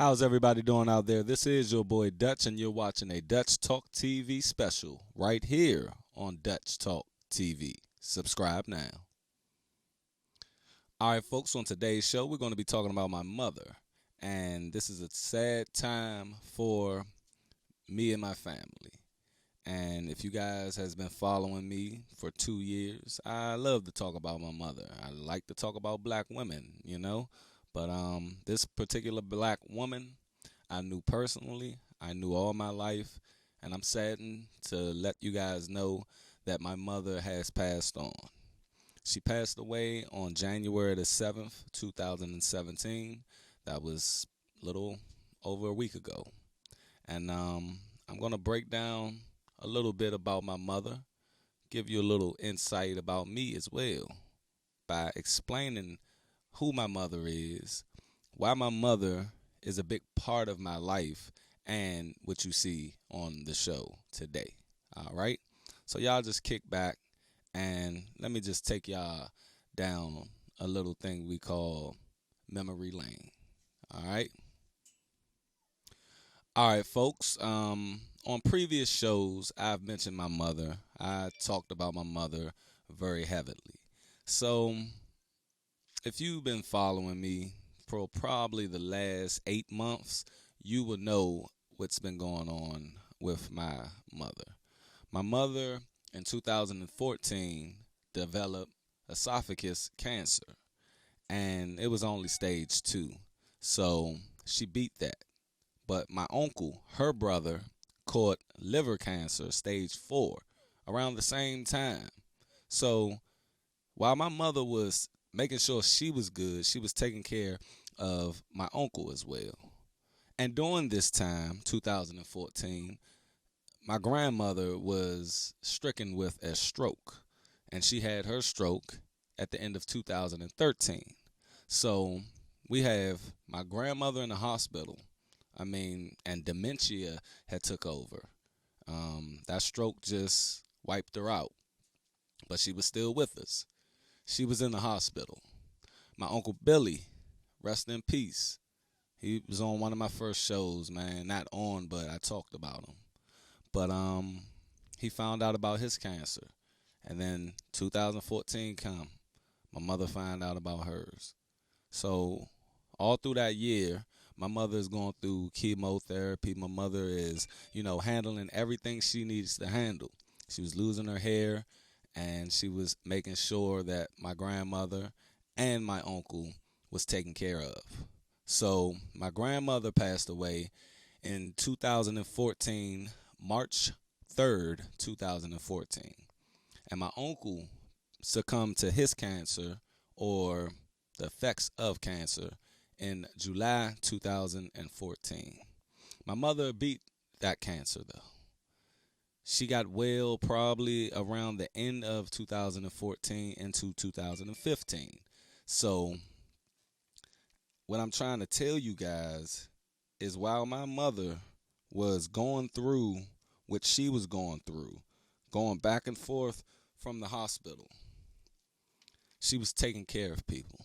How's everybody doing out there? This is your boy Dutch, and you're watching a Dutch Talk TV special right here on Dutch Talk TV. Subscribe now. All right, folks, on today's show, we're going to be talking about my mother. And this is a sad time for me and my family. And if you guys has been following me for 2 years, I love to talk about my mother. I like to talk about black women. But this particular black woman, I knew personally. I knew all my life, and I'm saddened to let you guys know that my mother has passed on. She passed away on January the 7th, 2017. That was a little over a week ago. And I'm going to break down a little bit about my mother, give you a little insight about me as well by explaining who my mother is, why my mother is a big part of my life, and what you see on the show today. All right? So y'all just kick back and let me just take y'all down a little thing we call memory lane. All right? All right, folks. On previous shows, I've mentioned my mother. I talked about my mother very heavily. So if you've been following me for probably the last 8 months, you will know what's been going on with my mother. My mother in 2014 developed esophagus cancer, and it was only stage 2. So she beat that. But my uncle, her brother, caught liver cancer, stage 4, around the same time. So while my mother was making sure she was good, she was taking care of my uncle as well. And during this time, 2014, my grandmother was stricken with a stroke, and she had her stroke at the end of 2013. So we have my grandmother in the hospital. And dementia had took over. That stroke just wiped her out, but she was still with us. She was in the hospital. My Uncle Billy, rest in peace. He was on one of my first shows, man. Not on, but I talked about him. But he found out about his cancer. And then 2014 come. My mother found out about hers. So all through that year, my mother is going through chemotherapy. My mother is, handling everything she needs to handle. She was losing her hair, and she was making sure that my grandmother and my uncle was taken care of. So my grandmother passed away in 2014, March 3rd, 2014. And my uncle succumbed to his cancer, or the effects of cancer, in July 2014. My mother beat that cancer, though. She got well probably around the end of 2014 into 2015. So what I'm trying to tell you guys is while my mother was going through what she was going through, going back and forth from the hospital, she was taking care of people.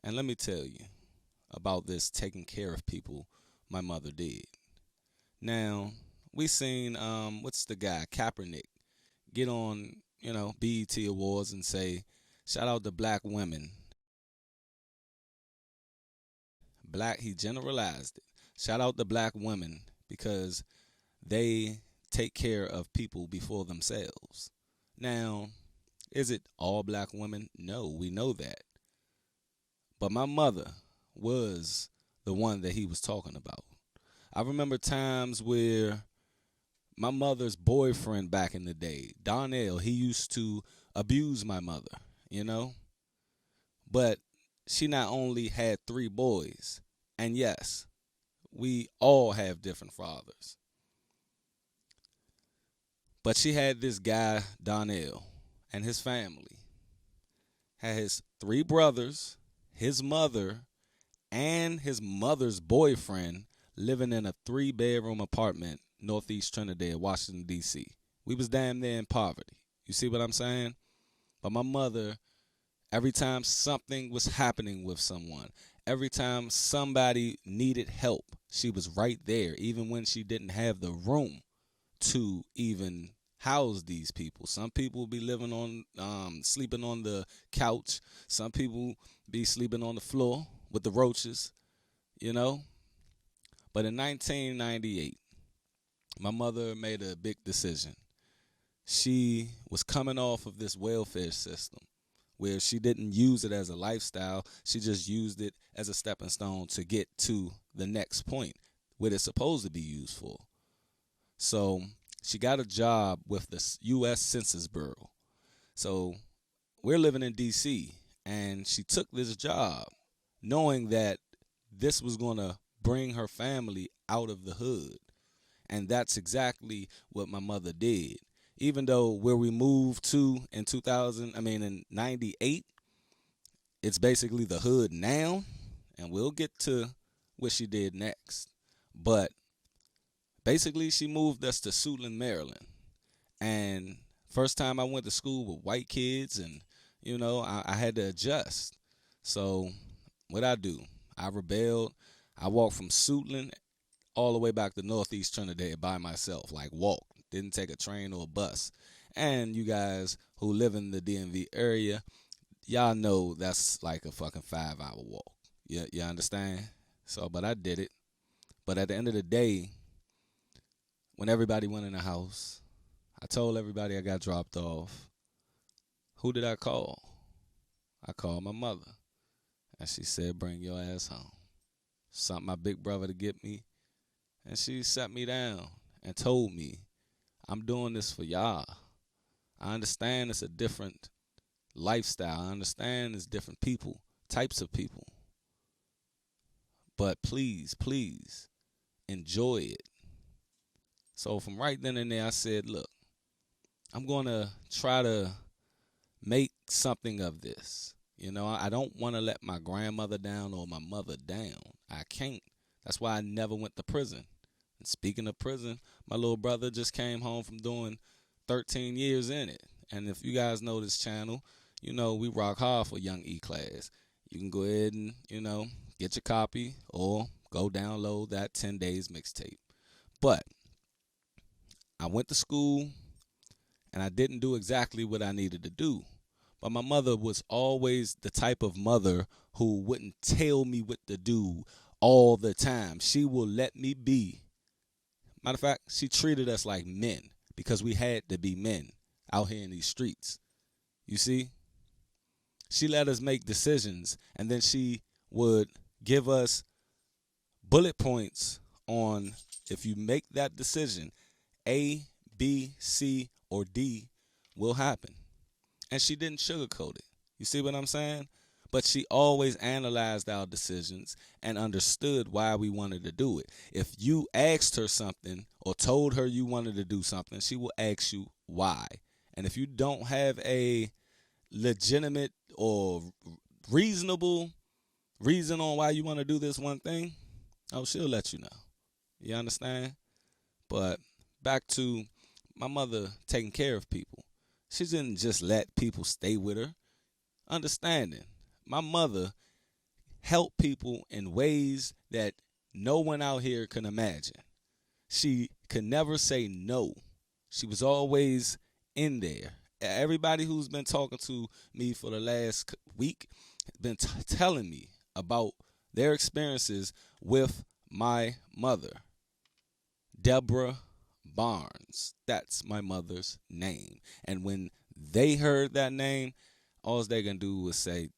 And let me tell you about this taking care of people my mother did. Now, we seen what's the guy, Kaepernick, get on, BET Awards and say, shout out to black women. He generalized it. Shout out to black women because they take care of people before themselves. Now, is it all black women? No, we know that. But my mother was the one that he was talking about. I remember times where my mother's boyfriend back in the day, Donnell, he used to abuse my mother. But she not only had 3 boys, and yes, we all have different fathers. But she had this guy, Donnell, and his family. Had his 3 brothers, his mother, and his mother's boyfriend living in a 3-bedroom apartment, Northeast Trinidad, Washington, D.C. We was damn near in poverty. You see what I'm saying? But my mother Every time something was happening with someone, every time somebody needed help, she was right there, even when she didn't have the room to even house these people. Some people be living on, sleeping on the couch. Some people be sleeping on the floor with the roaches, you know. But in 1998, my mother made a big decision. She was coming off of this welfare system where she didn't use it as a lifestyle. She just used it as a stepping stone to get to the next point, what it's supposed to be used for. So she got a job with the U.S. Census Bureau. So we're living in D.C., and she took this job knowing that this was going to bring her family out of the hood. And that's exactly what my mother did. Even though where we moved to in 2000, in 98, it's basically the hood now, and we'll get to what she did next. But basically, she moved us to Suitland, Maryland. And first time I went to school with white kids, and I had to adjust. So what I do, I rebelled. I walked from Suitland all the way back to Northeast Trinidad by myself, like walk. Didn't take a train or a bus. And you guys who live in the DMV area, y'all know that's like a fucking 5-hour walk. You understand? So, but I did it. But at the end of the day, when everybody went in the house, I told everybody I got dropped off. Who did I call? I called my mother. And she said, bring your ass home. Sent my big brother to get me. And she sat me down and told me, I'm doing this for y'all. I understand it's a different lifestyle. I understand it's different people, types of people. But please, please, enjoy it. So from right then and there, I said, look, I'm going to try to make something of this. I don't want to let my grandmother down or my mother down. I can't. That's why I never went to prison. And speaking of prison, my little brother just came home from doing 13 years in it. And if you guys know this channel, we rock hard for Young E-Class. You can go ahead and, get your copy or go download that 10 Days mixtape. But I went to school and I didn't do exactly what I needed to do. But my mother was always the type of mother who wouldn't tell me what to do all the time. She will let me be. Matter of fact, she treated us like men because we had to be men out here in these streets. You see? She let us make decisions, and then she would give us bullet points on if you make that decision, A, B, C, or D will happen. And she didn't sugarcoat it. You see what I'm saying? But she always analyzed our decisions and understood why we wanted to do it. If you asked her something or told her you wanted to do something, she will ask you why. And if you don't have a legitimate or reasonable reason on why you want to do this one thing, she'll let you know. You understand? But back to my mother taking care of people. She didn't just let people stay with her. Understanding. My mother helped people in ways that no one out here can imagine. She could never say no. She was always in there. Everybody who's been talking to me for the last week has been telling me about their experiences with my mother, Debra Barnes. That's my mother's name. And when they heard that name, all they can do was say,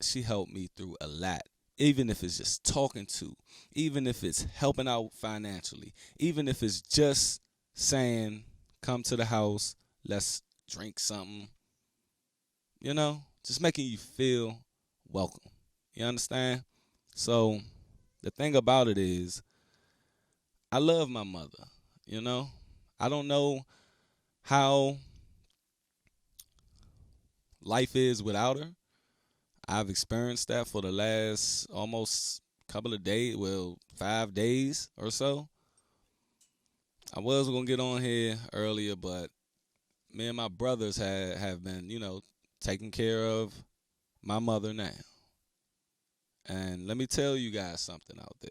she helped me through a lot. Even if it's just talking to, even if it's helping out financially, even if it's just saying, come to the house, let's drink something, just making you feel welcome. You understand? So the thing about it is, I love my mother, I don't know how life is without her. I've experienced that for the last almost couple of days, 5 days or so. I was going to get on here earlier, but me and my brothers have been, taken care of. my mother now. And let me tell you guys something out there.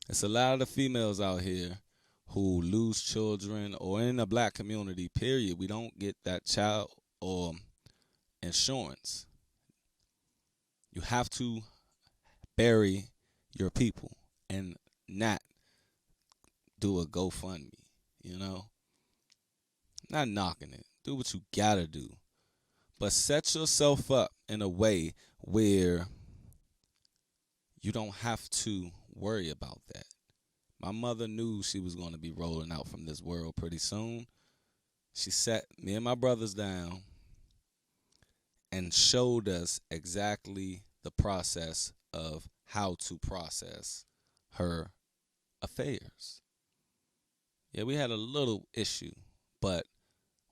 It's a lot of the females out here who lose children, or in the black community, period. We don't get that child or insurance. You have to bury your people and not do a GoFundMe, you know? Not knocking it. Do what you gotta do. But set yourself up in a way where you don't have to worry about that. My mother knew she was going to be rolling out from this world pretty soon. She sat me and my brothers down and showed us exactly the process of how to process her affairs. Yeah, we had a little issue, but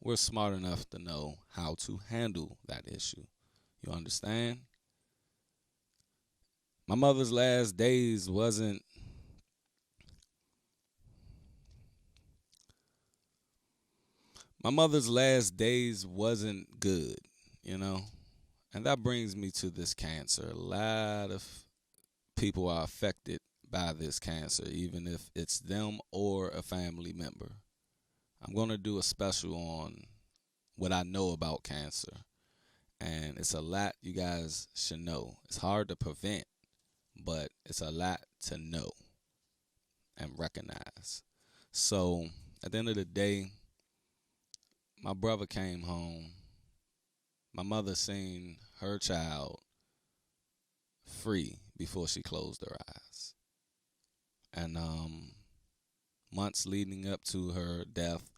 we're smart enough to know how to handle that issue. You understand? My mother's last days wasn't my mother's last days wasn't good, you know? And that brings me to this cancer. A lot of people are affected by this cancer, even if it's them or a family member. I'm going to do a special on what I know about cancer. And it's a lot you guys should know. It's hard to prevent, but it's a lot to know and recognize. So at the end of the day, my brother came home. My mother seen her child free before she closed her eyes. And months leading up to her death,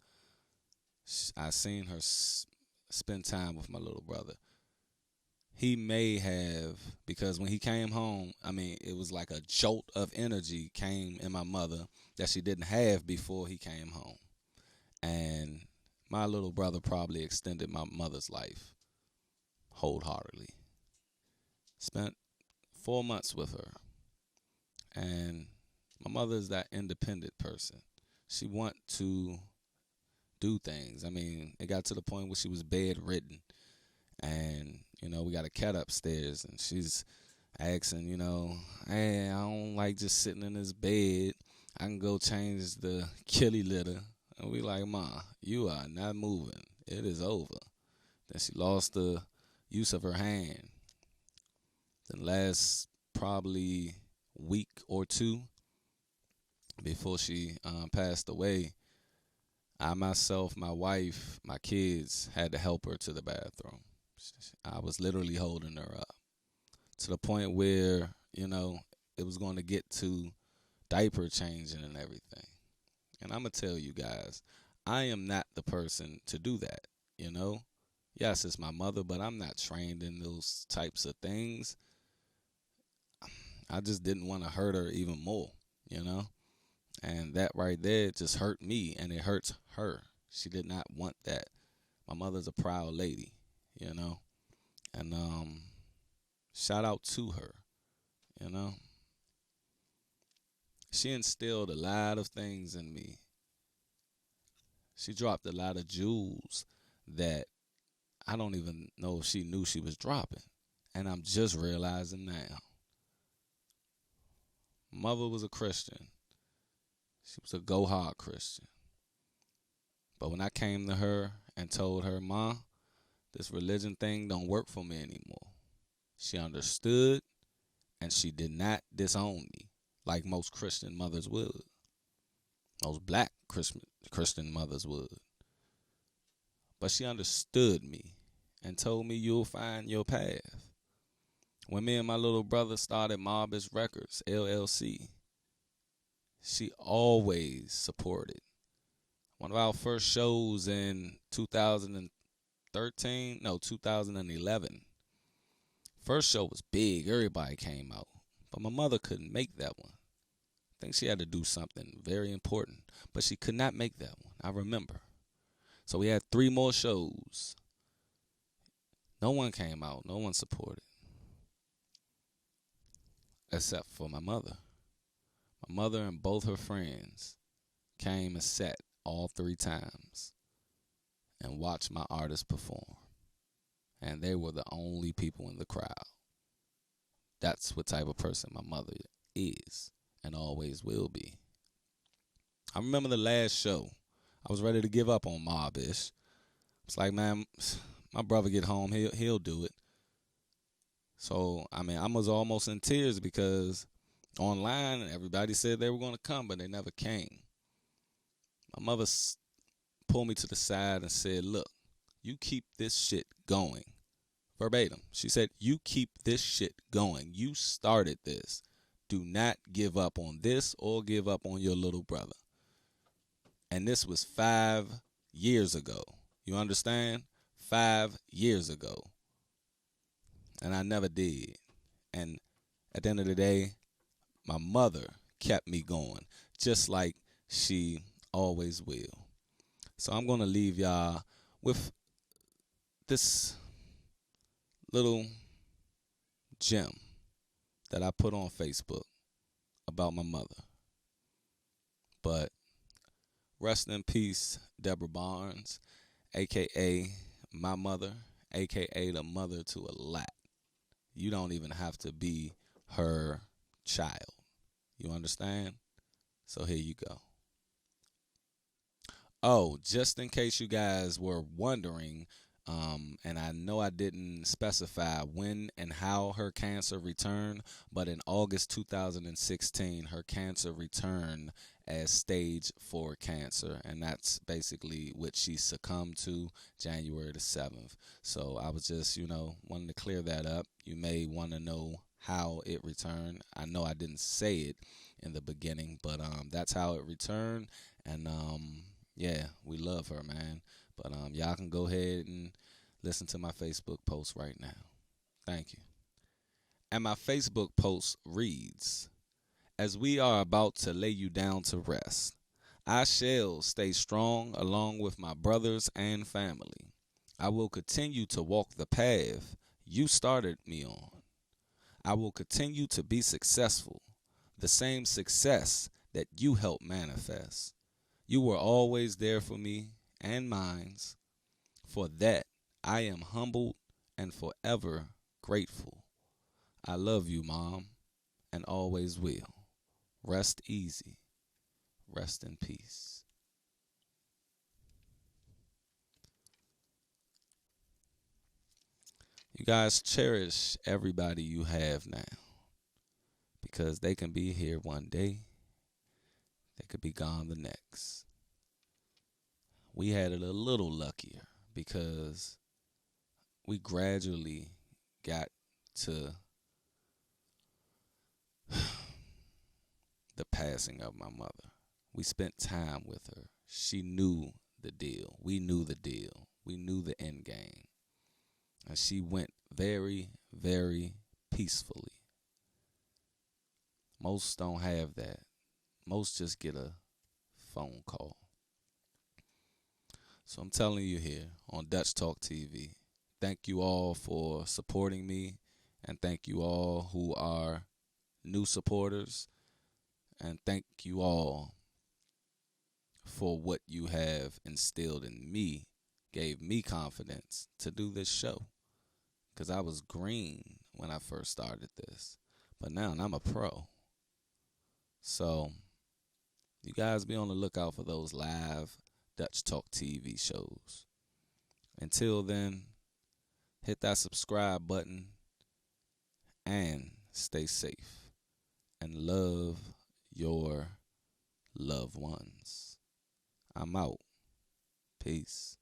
I seen her spend time with my little brother. He may have, because when he came home, I mean, it was like a jolt of energy came in my mother that she didn't have before he came home. And my little brother probably extended my mother's life wholeheartedly. Spent 4 months with her. And my mother is that independent person. She want to do things. I mean, it got to the point where she was bedridden. And, we got a cat upstairs, and she's asking, hey, I don't like just sitting in this bed. I can go change the kitty litter. And we like, Ma, you are not moving. It is over. Then she lost the use of her hand. The last probably week or two before she passed away, I myself, my wife, my kids had to help her to the bathroom. I was literally holding her up to the point where, it was going to get to diaper changing and everything. And I'm going to tell you guys, I am not the person to do that, Yes, it's my mother, but I'm not trained in those types of things. I just didn't want to hurt her even more, And that right there just hurt me, and it hurts her. She did not want that. My mother's a proud lady, And shout out to her, you know. She instilled a lot of things in me. She dropped a lot of jewels that I don't even know if she knew she was dropping. And I'm just realizing now. Mother was a Christian. She was a go hard Christian. But when I came to her and told her, Ma, this religion thing don't work for me anymore, she understood, and she did not disown me like most Christian mothers would. Most black Christian mothers would. But she understood me and told me you'll find your path. When me and my little brother started Marvis Records, LLC, she always supported. One of our first shows in 2011. First show was big. Everybody came out. But my mother couldn't make that one. I think she had to do something very important. But she could not make that one. I remember. So we had 3 more shows. No one came out. No one supported. Except for my mother. My mother and both her friends came and sat all 3 times and watched my artist perform. and they were the only people in the crowd. That's what type of person my mother is and always will be. I remember the last show. I was ready to give up on Mob-ish. It's like, man, my brother get home, he'll do it. So, I mean, I was almost in tears because online everybody said they were going to come, but they never came. My mother pulled me to the side and said, look, you keep this shit going. Verbatim. She said, you keep this shit going. You started this. Do not give up on this or give up on your little brother. And this was 5 years ago. You understand? 5 years ago. And I never did. And at the end of the day, my mother kept me going, just like she always will. So I'm going to leave y'all with this little gem that I put on Facebook about my mother. But rest in peace, Debra Barnes, a.k.a. my mother, a.k.a. the mother to a lot. You don't even have to be her child. You understand? So here you go. Oh, just in case you guys were wondering, and I know I didn't specify when and how her cancer returned, but in August 2016, her cancer returned as stage 4 cancer, and that's basically what she succumbed to January the 7th. So I was just, wanting to clear that up. You may want to know how it returned. I know I didn't say it in the beginning, but that's how it returned, and yeah, we love her, man. But y'all can go ahead and listen to my Facebook post right now. Thank you. And my Facebook post reads, as we are about to lay you down to rest, I shall stay strong along with my brothers and family. I will continue to walk the path you started me on. I will continue to be successful, the same success that you helped manifest. You were always there for me and mine. For that, I am humbled and forever grateful. I love you, Mom, and always will. Rest easy. Rest in peace. You guys cherish everybody you have now because they can be here one day. They could be gone the next. We had it a little luckier because we gradually got to the passing of my mother. We spent time with her. She knew the deal. We knew the deal. We knew the end game. And she went very, very peacefully. Most don't have that. Most just get a phone call. So I'm telling you here on Dutch Talk TV, thank you all for supporting me, and thank you all who are new supporters, and thank you all for what you have instilled in me, gave me confidence to do this show. Because I was green when I first started this, but now I'm a pro. So you guys be on the lookout for those live Dutch Talk TV shows. Until then, hit that subscribe button and stay safe and love your loved ones. I'm out. Peace.